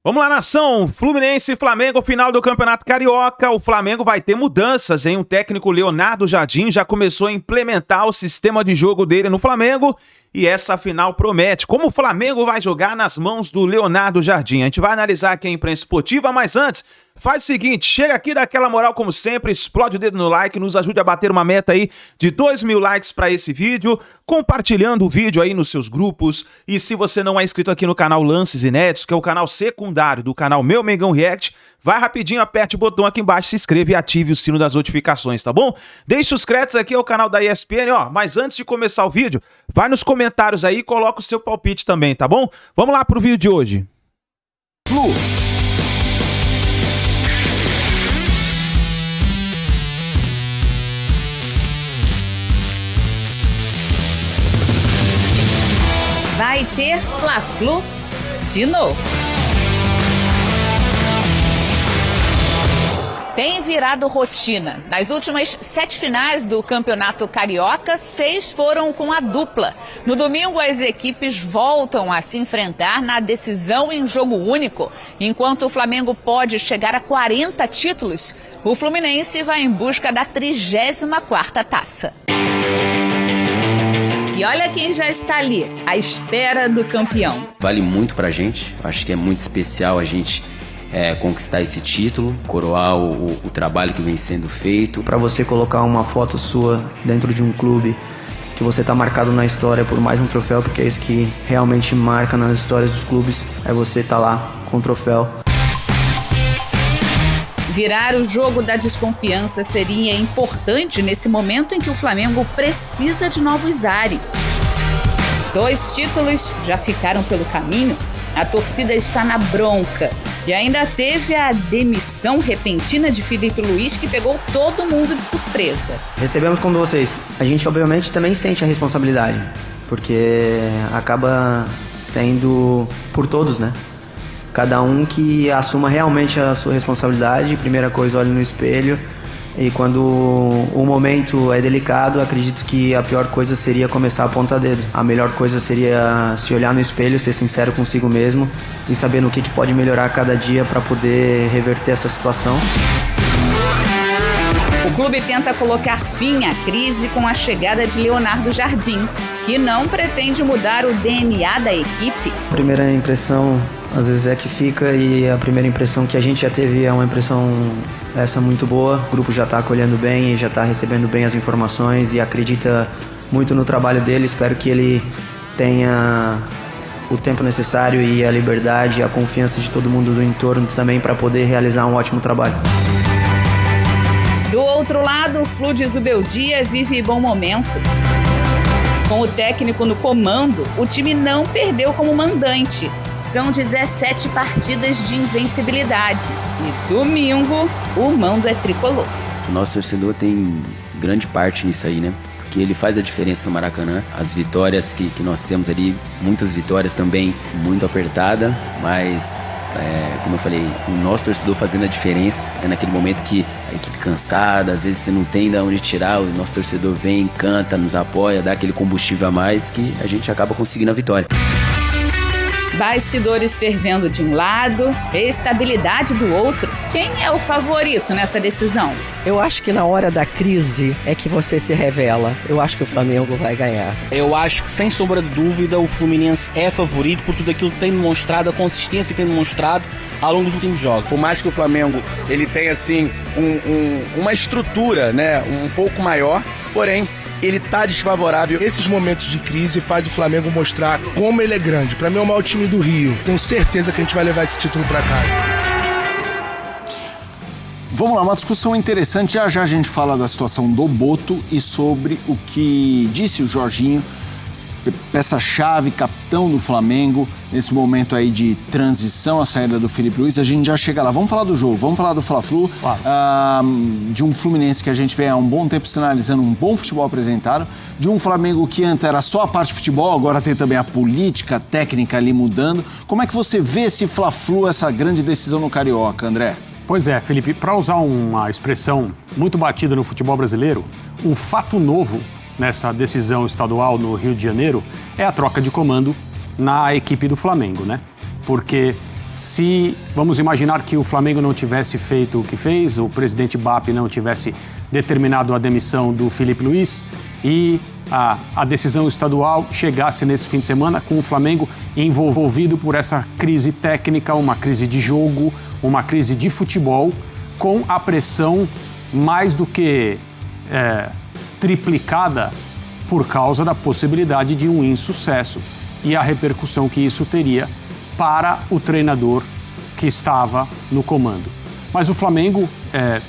Vamos lá, nação! Fluminense e Flamengo, final do Campeonato Carioca. O Flamengo vai ter mudanças, hein? O técnico Leonardo Jardim já começou a implementar o sistema de jogo dele no Flamengo. E essa final promete. Como o Flamengo vai jogar nas mãos do Leonardo Jardim? A gente vai analisar aqui a imprensa esportiva, mas antes, faz o seguinte, chega aqui, dá aquela moral como sempre, explode o dedo no like, nos ajude a bater uma meta aí de 2.000 likes para esse vídeo, compartilhando o vídeo aí nos seus grupos. E se você não é inscrito aqui no canal Lances Inéditos, que é o canal secundário do canal Meu Mengão React, vai rapidinho, aperte o botão aqui embaixo, se inscreva e ative o sino das notificações, tá bom? Deixe os créditos aqui ao canal da ESPN, ó. Mas antes de começar o vídeo, vai nos comentários aí e coloca o seu palpite também, tá bom? Vamos lá pro vídeo de hoje. Flu. Vai ter Fla-Flu de novo. Tem virado rotina. Nas últimas 7 finais do Campeonato Carioca, 6 foram com a dupla. No domingo, as equipes voltam a se enfrentar na decisão em jogo único. Enquanto o Flamengo pode chegar a 40 títulos, o Fluminense vai em busca da 34ª taça. E olha quem já está ali, à espera do campeão. Vale muito pra gente, acho que é muito especial a gente conquistar esse título, coroar o trabalho que vem sendo feito. Para você colocar uma foto sua dentro de um clube, que você está marcado na história por mais um troféu, porque é isso que realmente marca nas histórias dos clubes, é você estar lá com o troféu. Virar o jogo da desconfiança seria importante nesse momento em que o Flamengo precisa de novos ares. 2 títulos já ficaram pelo caminho, a torcida está na bronca. E ainda teve a demissão repentina de Felipe Luiz, que pegou todo mundo de surpresa. Recebemos como vocês. A gente obviamente também sente a responsabilidade, porque acaba sendo por todos, né? Cada um que assuma realmente a sua responsabilidade. Primeira coisa, olhe no espelho. E quando o momento é delicado, acredito que a pior coisa seria começar a ponta dedo. A melhor coisa seria se olhar no espelho, ser sincero consigo mesmo e saber no que pode melhorar cada dia para poder reverter essa situação. O clube tenta colocar fim à crise com a chegada de Leonardo Jardim, que não pretende mudar o DNA da equipe. A primeira impressão às vezes é que fica, e a primeira impressão que a gente já teve é uma impressão essa muito boa. O grupo já está acolhendo bem e já está recebendo bem as informações e acredita muito no trabalho dele. Espero que ele tenha o tempo necessário e a liberdade e a confiança de todo mundo do entorno também para poder realizar um ótimo trabalho. Do outro lado, o Flu de Zubeldia vive bom momento. Com o técnico no comando, o time não perdeu como mandante. São 17 partidas de invencibilidade. E domingo, o mando é tricolor. O nosso torcedor tem grande parte nisso aí, né? Porque ele faz a diferença no Maracanã. As vitórias que nós temos ali, muitas vitórias também muito apertada, mas como eu falei, o nosso torcedor fazendo a diferença é naquele momento que a equipe cansada, às vezes você não tem de onde tirar, o nosso torcedor vem, canta, nos apoia, dá aquele combustível a mais que a gente acaba conseguindo a vitória. Bastidores fervendo de um lado, estabilidade do outro. Quem é o favorito nessa decisão? Eu acho que na hora da crise é que você se revela. Eu acho que o Flamengo vai ganhar. Eu acho que, sem sombra de dúvida, o Fluminense é favorito por tudo aquilo que tem demonstrado, a consistência que tem demonstrado ao longo dos últimos jogos. Por mais que o Flamengo ele tenha assim uma estrutura, né, um pouco maior, porém ele tá desfavorável. Esses momentos de crise faz o Flamengo mostrar como ele é grande. Pra mim é o maior time do Rio. Tenho certeza que a gente vai levar esse título pra casa. Vamos lá, uma discussão interessante. Já a gente fala da situação do Boto e sobre o que disse o Jorginho, peça-chave, capitão do Flamengo, nesse momento aí de transição, a saída do Felipe Luiz. A gente já chega lá. Vamos falar do jogo, vamos falar do Fla-Flu, claro. De um Fluminense que a gente vê há um bom tempo sinalizando um bom futebol apresentado, de um Flamengo que antes era só a parte de futebol, agora tem também a política, a técnica ali mudando. Como é que você vê esse Fla-Flu, essa grande decisão no Carioca, André? Pois é, Felipe, para usar uma expressão muito batida no futebol brasileiro, um fato novo nessa decisão estadual no Rio de Janeiro é a troca de comando na equipe do Flamengo, né? Porque Se vamos imaginar que o Flamengo não tivesse feito o que fez, o presidente BAP não tivesse determinado a demissão do Felipe Luiz e a decisão estadual chegasse nesse fim de semana com o Flamengo envolvido por essa crise técnica, uma crise de jogo, uma crise de futebol, com a pressão mais do que triplicada por causa da possibilidade de um insucesso e a repercussão que isso teria para o treinador que estava no comando. Mas o Flamengo,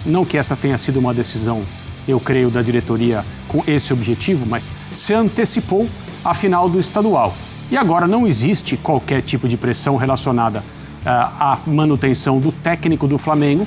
não que essa tenha sido uma decisão, eu creio, da diretoria com esse objetivo, mas se antecipou à final do estadual. E agora não existe qualquer tipo de pressão relacionada à manutenção do técnico do Flamengo,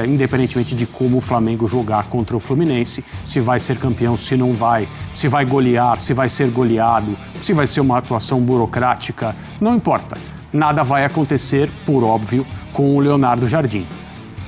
independentemente de como o Flamengo jogar contra o Fluminense, se vai ser campeão, se não vai, se vai golear, se vai ser goleado, se vai ser uma atuação burocrática, não importa. Nada vai acontecer, por óbvio, com o Leonardo Jardim.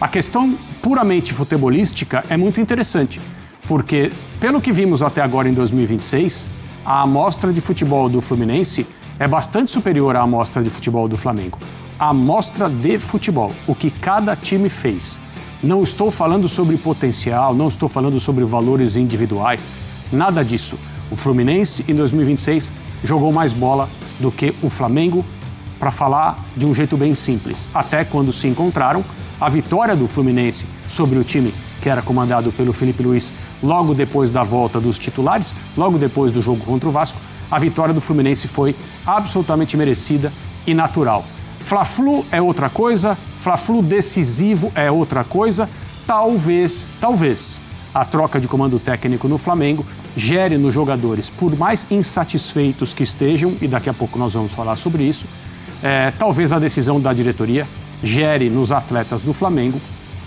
A questão puramente futebolística é muito interessante, porque, pelo que vimos até agora em 2026, a amostra de futebol do Fluminense é bastante superior à amostra de futebol do Flamengo. A amostra de futebol, o que cada time fez. Não estou falando sobre potencial, não estou falando sobre valores individuais, nada disso. O Fluminense, em 2026, jogou mais bola do que o Flamengo, para falar de um jeito bem simples. Até quando se encontraram, a vitória do Fluminense sobre o time que era comandado pelo Felipe Luiz logo depois da volta dos titulares, logo depois do jogo contra o Vasco, a vitória do Fluminense foi absolutamente merecida e natural. Fla-Flu é outra coisa, Fla-Flu decisivo é outra coisa. Talvez a troca de comando técnico no Flamengo gere nos jogadores, por mais insatisfeitos que estejam, e daqui a pouco nós vamos falar sobre isso, talvez a decisão da diretoria gere nos atletas do Flamengo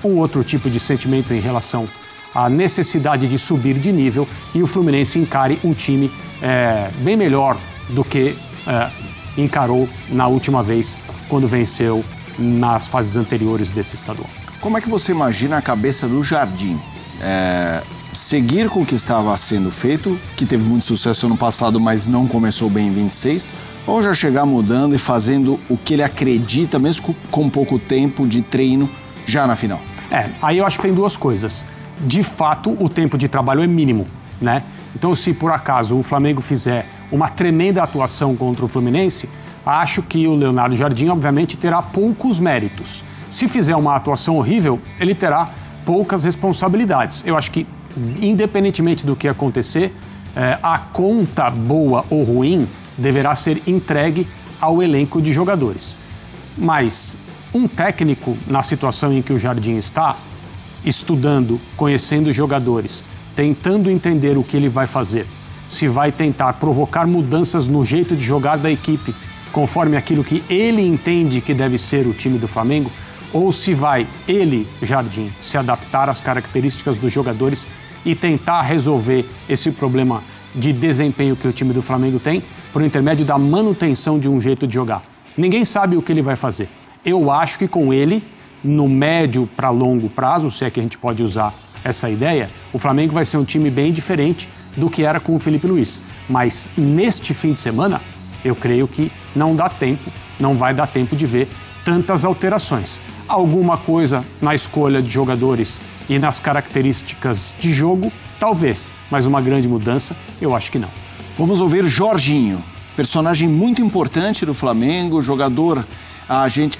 um outro tipo de sentimento em relação à necessidade de subir de nível e o Fluminense encare um time bem melhor do que encarou na última vez quando venceu nas fases anteriores desse estadual. Como é que você imagina a cabeça do Jardim? Seguir com o que estava sendo feito, que teve muito sucesso ano passado, mas não começou bem em 26, ou já chegar mudando e fazendo o que ele acredita, mesmo com pouco tempo de treino, já na final? Aí eu acho que tem duas coisas. De fato, o tempo de trabalho é mínimo, né? Então, se por acaso o Flamengo fizer uma tremenda atuação contra o Fluminense, acho que o Leonardo Jardim, obviamente, terá poucos méritos. Se fizer uma atuação horrível, ele terá poucas responsabilidades. Eu acho que, independentemente do que acontecer, a conta boa ou ruim deverá ser entregue ao elenco de jogadores. Mas um técnico, na situação em que o Jardim está, estudando, conhecendo os jogadores, tentando entender o que ele vai fazer, se vai tentar provocar mudanças no jeito de jogar da equipe, conforme aquilo que ele entende que deve ser o time do Flamengo, ou se vai ele, Jardim, se adaptar às características dos jogadores e tentar resolver esse problema de desempenho que o time do Flamengo tem por intermédio da manutenção de um jeito de jogar. Ninguém sabe o que ele vai fazer. Eu acho que com ele, no médio para longo prazo, se é que a gente pode usar essa ideia, o Flamengo vai ser um time bem diferente do que era com o Felipe Luiz. Mas neste fim de semana, eu creio que não vai dar tempo de ver tantas alterações. Alguma coisa na escolha de jogadores e nas características de jogo, talvez, mas uma grande mudança, eu acho que não. Vamos ouvir Jorginho, personagem muito importante do Flamengo, jogador. A gente,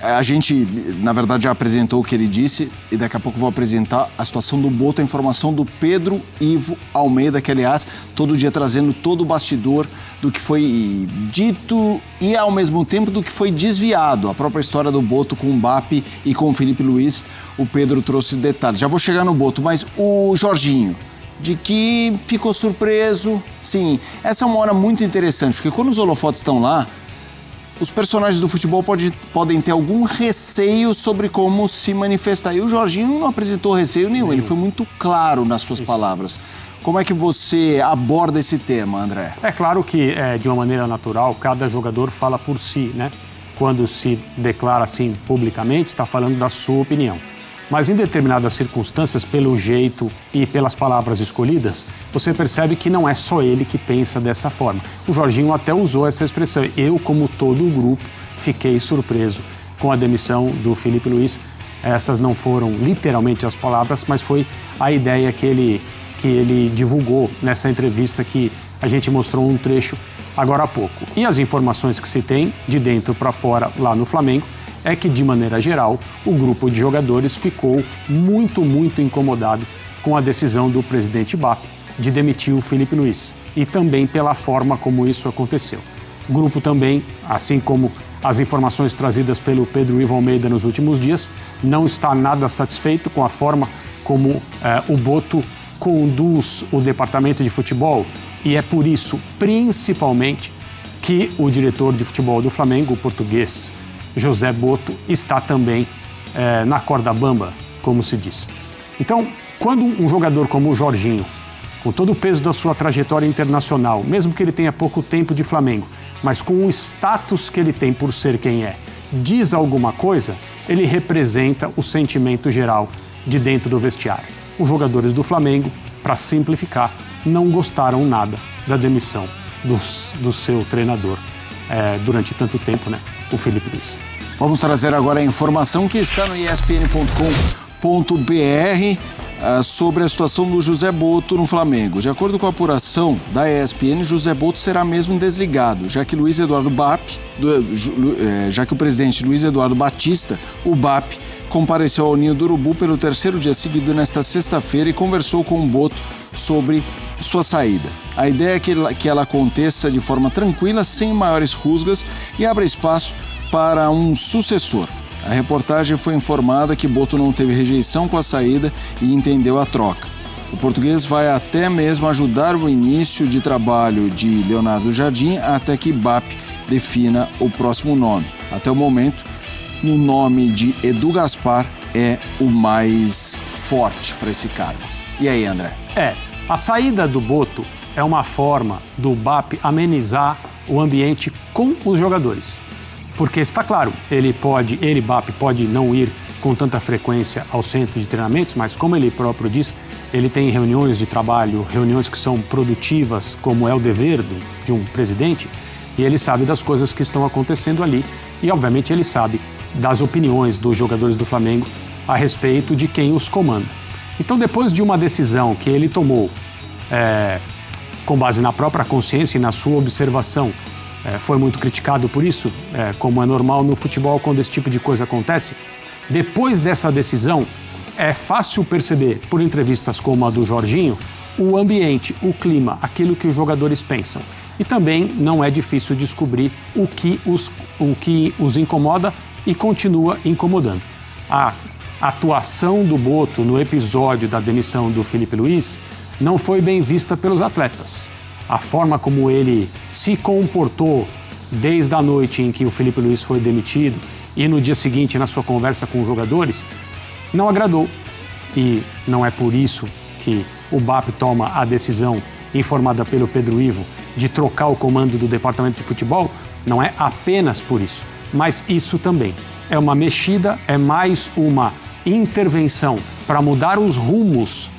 na verdade, já apresentou o que ele disse e daqui a pouco vou apresentar a situação do Boto, a informação do Pedro Ivo Almeida, que, aliás, todo dia trazendo todo o bastidor do que foi dito e, ao mesmo tempo, do que foi desviado. A própria história do Boto com o Mbappé e com o Felipe Luiz, o Pedro trouxe detalhes. Já vou chegar no Boto, mas o Jorginho, de que ficou surpreso. Sim, essa é uma hora muito interessante, porque quando os holofotes estão lá, os personagens do futebol podem ter algum receio sobre como se manifestar. E o Jorginho não apresentou receio nenhum, ele foi muito claro nas suas palavras. Como é que você aborda esse tema, André? É claro que, de uma maneira natural, cada jogador fala por si, né? Quando se declara assim publicamente, está falando da sua opinião. Mas em determinadas circunstâncias, pelo jeito e pelas palavras escolhidas, você percebe que não é só ele que pensa dessa forma. O Jorginho até usou essa expressão. Eu, como todo o grupo, fiquei surpreso com a demissão do Felipe Luiz. Essas não foram literalmente as palavras, mas foi a ideia que ele divulgou nessa entrevista que a gente mostrou um trecho agora há pouco. E as informações que se tem de dentro para fora lá no Flamengo é que, de maneira geral, o grupo de jogadores ficou muito incomodado com a decisão do presidente BAP de demitir o Felipe Luiz e também pela forma como isso aconteceu. O grupo também, assim como as informações trazidas pelo Pedro Ivo Almeida nos últimos dias, não está nada satisfeito com a forma como o Boto conduz o departamento de futebol, e é por isso, principalmente, que o diretor de futebol do Flamengo, o português José Boto, está também na corda bamba, como se diz. Então, quando um jogador como o Jorginho, com todo o peso da sua trajetória internacional, mesmo que ele tenha pouco tempo de Flamengo, mas com o status que ele tem por ser quem é, diz alguma coisa, ele representa o sentimento geral de dentro do vestiário. Os jogadores do Flamengo, para simplificar, não gostaram nada da demissão do seu treinador durante tanto tempo, né? O Felipe Luiz. Vamos trazer agora a informação que está no espn.com.br sobre a situação do José Boto no Flamengo. De acordo com a apuração da ESPN, José Boto será mesmo desligado, já que o presidente Luiz Eduardo Batista, o BAP, compareceu ao Ninho do Urubu pelo terceiro dia seguido nesta sexta-feira e conversou com o Boto sobre sua saída. A ideia é que ela aconteça de forma tranquila, sem maiores rusgas e abra espaço para um sucessor. A reportagem foi informada que Boto não teve rejeição com a saída e entendeu a troca. O português vai até mesmo ajudar o início de trabalho de Leonardo Jardim até que BAP defina o próximo nome. Até o momento, o nome de Edu Gaspar é o mais forte para esse cargo. E aí, André? A saída do Boto é uma forma do BAP amenizar o ambiente com os jogadores. Porque está claro, BAP, pode não ir com tanta frequência ao centro de treinamentos, mas como ele próprio diz, ele tem reuniões de trabalho, reuniões que são produtivas, como é o dever de um presidente, e ele sabe das coisas que estão acontecendo ali, e obviamente ele sabe das opiniões dos jogadores do Flamengo a respeito de quem os comanda. Então, depois de uma decisão que ele tomou com base na própria consciência e na sua observação, foi muito criticado por isso, como é normal no futebol quando esse tipo de coisa acontece. Depois dessa decisão, é fácil perceber, por entrevistas como a do Jorginho, o ambiente, o clima, aquilo que os jogadores pensam. E também não é difícil descobrir o que os incomoda e continua incomodando. A atuação do Boto no episódio da demissão do Felipe Luiz não foi bem vista pelos atletas. A forma como ele se comportou desde a noite em que o Felipe Luiz foi demitido e no dia seguinte na sua conversa com os jogadores não agradou. E não é por isso que o BAP toma a decisão informada pelo Pedro Ivo de trocar o comando do departamento de futebol, não é apenas por isso, mas isso também é uma mexida, é mais uma intervenção para mudar os rumos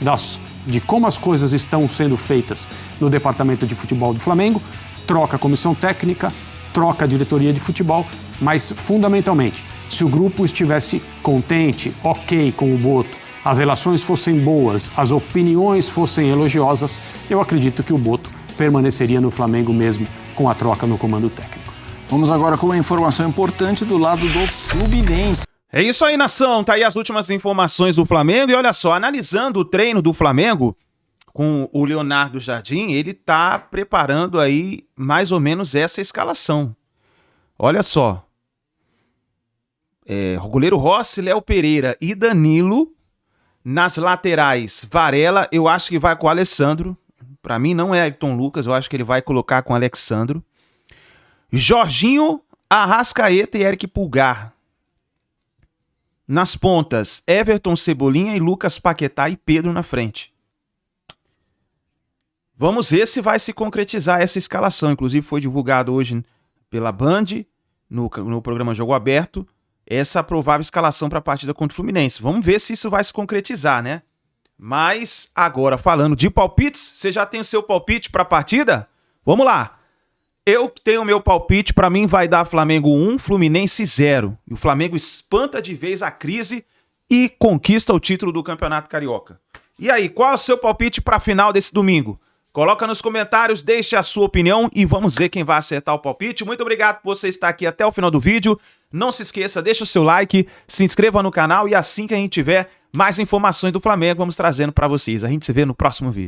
de como as coisas estão sendo feitas no departamento de futebol do Flamengo, troca a comissão técnica, troca a diretoria de futebol, mas fundamentalmente, se o grupo estivesse contente, ok com o Boto, as relações fossem boas, as opiniões fossem elogiosas, eu acredito que o Boto permaneceria no Flamengo mesmo com a troca no comando técnico. Vamos agora com uma informação importante do lado do Fluminense. É isso aí, nação. Tá aí as últimas informações do Flamengo. E olha só, analisando o treino do Flamengo com o Leonardo Jardim, ele tá preparando aí mais ou menos essa escalação. Olha só. O goleiro Rossi, Léo Pereira e Danilo. Nas laterais, Varela, eu acho que vai com o Alessandro. Pra mim não é Ayrton Lucas, eu acho que ele vai colocar com o Alexandro. Jorginho, Arrascaeta e Eric Pulgar. Nas pontas, Everton, Cebolinha e Lucas Paquetá e Pedro na frente. Vamos ver se vai se concretizar essa escalação. Inclusive foi divulgado hoje pela Band, no programa Jogo Aberto, essa provável escalação para a partida contra o Fluminense. Vamos ver se isso vai se concretizar, né? Mas agora falando de palpites, você já tem o seu palpite para a partida? Vamos lá. Eu tenho o meu palpite, pra mim vai dar Flamengo 1, Fluminense 0. E o Flamengo espanta de vez a crise e conquista o título do Campeonato Carioca. E aí, qual é o seu palpite pra final desse domingo? Coloca nos comentários, deixe a sua opinião e vamos ver quem vai acertar o palpite. Muito obrigado por você estar aqui até o final do vídeo. Não se esqueça, deixa o seu like, se inscreva no canal e assim que a gente tiver mais informações do Flamengo, vamos trazendo pra vocês. A gente se vê no próximo vídeo.